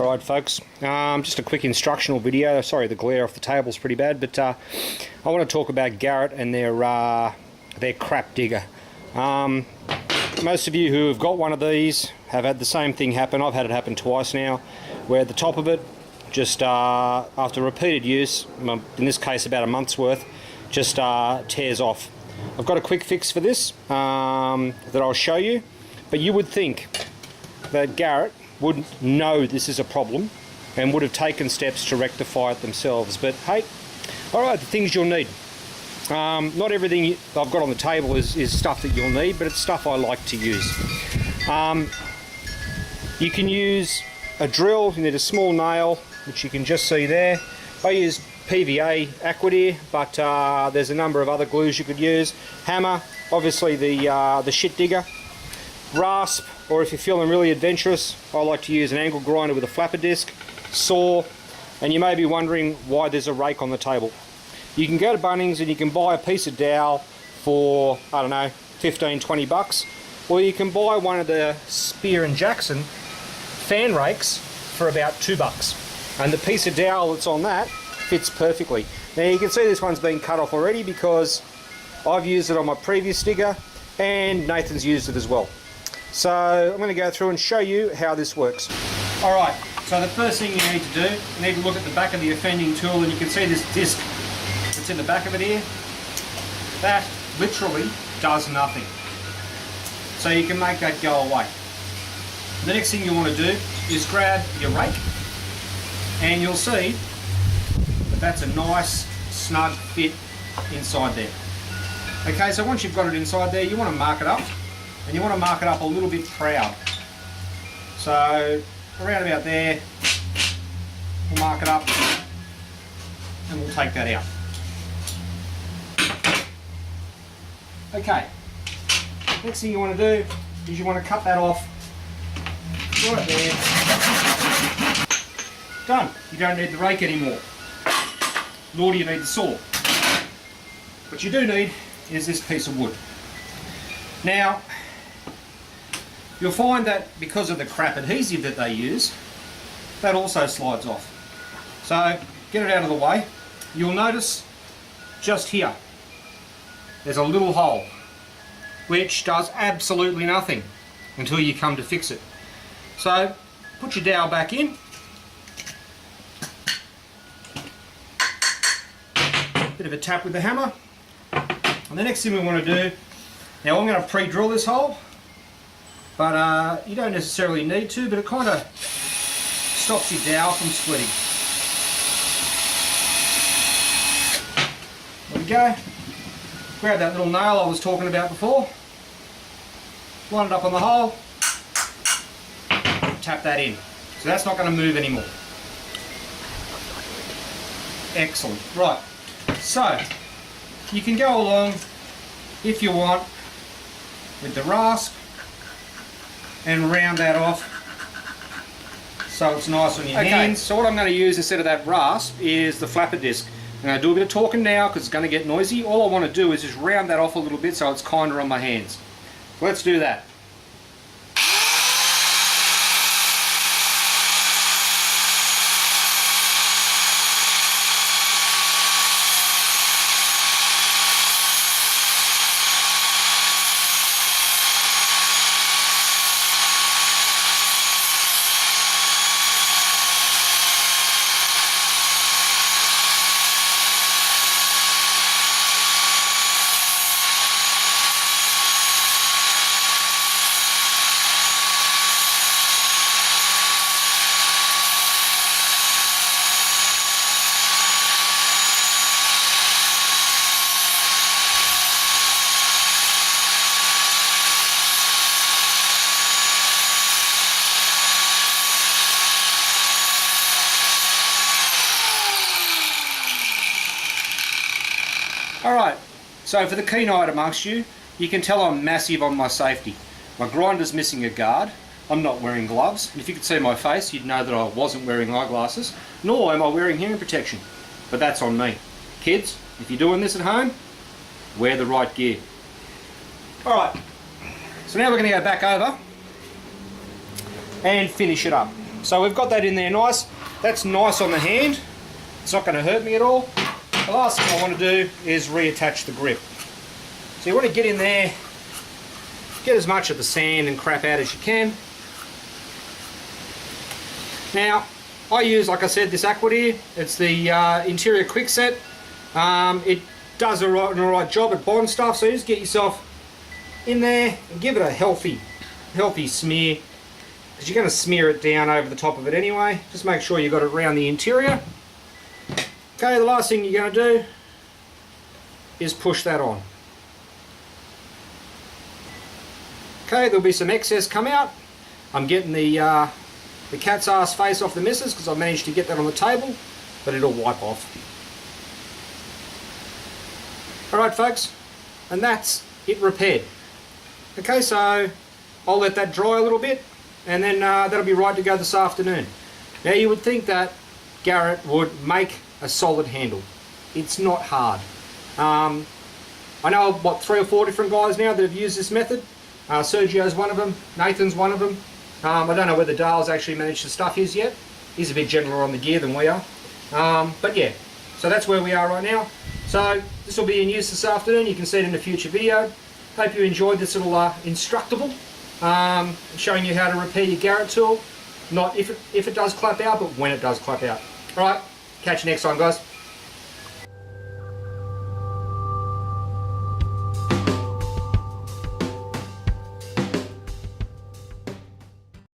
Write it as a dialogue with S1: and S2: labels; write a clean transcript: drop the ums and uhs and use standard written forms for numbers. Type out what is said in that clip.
S1: Alright folks, just a quick instructional video. Sorry the glare off the table is pretty bad, but I want to talk about Garrett and their crap digger. Most of you who have got one of these have had the same thing happen. I've had it happen twice now, where the top of it, just after repeated use, in this case about a month's worth, just tears off. I've got a quick fix for this that I'll show you, but you would think that Garrett would know this is a problem and would have taken steps to rectify it themselves. But hey, alright, the things you'll need. Not everything I've got on the table is stuff that you'll need, but it's stuff I like to use. You can use a drill. You need a small nail, which you can just see there. I use PVA Aquadeer, but there's a number of other glues you could use. Hammer, obviously the shit digger. Rasp, or if you're feeling really adventurous, I like to use an angle grinder with a flapper disc. Saw, and you may be wondering why there's a rake on the table. You can go to Bunnings and you can buy a piece of dowel for, I don't know, 15-20 bucks, or you can buy one of the Spear & Jackson fan rakes for about 2 bucks, and the piece of dowel that's on that fits perfectly. Now you can see this one's been cut off already because I've used it on my previous digger and Nathan's used it as well. So I'm going to go through and show you how this works. Alright, so the first thing you need to do, you need to look at the back of the offending tool, and you can see this disc that's in the back of it here. That literally does nothing. So you can make that go away. The next thing you want to do is grab your rake, and you'll see that that's a nice snug fit inside there. Okay, so once you've got it inside there, you want to mark it up. And you want to mark it up a little bit proud. So around about there, we'll mark it up and we'll take that out. Okay, next thing you want to do is you want to cut that off right there. Done. You don't need the rake anymore, nor do you need the saw. What you do need is this piece of wood. Now, you'll find that because of the crap adhesive that they use, that also slides off. So get it out of the way. You'll notice just here, there's a little hole which does absolutely nothing until you come to fix it. So put your dowel back in. Bit of a tap with the hammer. And the next thing we want to do, now I'm going to pre-drill this hole, but you don't necessarily need to, but it kind of stops your dowel from splitting. There we go. Grab that little nail I was talking about before, line it up on the hole, tap that in. So that's not going to move anymore. Excellent. Right, so you can go along if you want with the rasp and round that off so it's nice on your hands. So what I'm going to use instead of that rasp is the flapper disc. I'm going to do a bit of talking now because it's going to get noisy. All I want to do is just round that off a little bit so it's kinder on my hands. So let's do that. Alright, so for the keen-eyed amongst you, you can tell I'm massive on my safety. My grinder's missing a guard, I'm not wearing gloves, and if you could see my face you'd know that I wasn't wearing eyeglasses, nor am I wearing hearing protection. But that's on me. Kids, if you're doing this at home, wear the right gear. Alright, so now we're going to go back over and finish it up. So we've got that in there nice. That's nice on the hand. It's not going to hurt me at all. The last thing I want to do is reattach the grip. So you want to get in there, get as much of the sand and crap out as you can. Now, I use, like I said, this Aquadeer. It's the interior quick set. It does an alright job at bond stuff, so just get yourself in there and give it a healthy smear, because you're going to smear it down over the top of it anyway. Just make sure you've got it around the interior. Okay, the last thing you're going to do is push that on. Okay, there'll be some excess come out. I'm getting the cat's ass face off the missus because I managed to get that on the table, but it'll wipe off. Alright folks, and that's it repaired. Okay, so I'll let that dry a little bit, and then that'll be right to go this afternoon. Now you would think that Garrett would make a solid handle. It's not hard. I know what 3 or 4 different guys now that have used this method. Sergio's one of them, Nathan's one of them. I don't know whether Dale's actually managed to stuff his yet. He's a bit gentler on the gear than we are. But yeah, so that's where we are right now. So this will be in use this afternoon. You can see it in a future video. Hope you enjoyed this little instructable, showing you how to repair your Garrett tool. Not if it does clap out, but when it does clap out. Alright, catch you next time guys.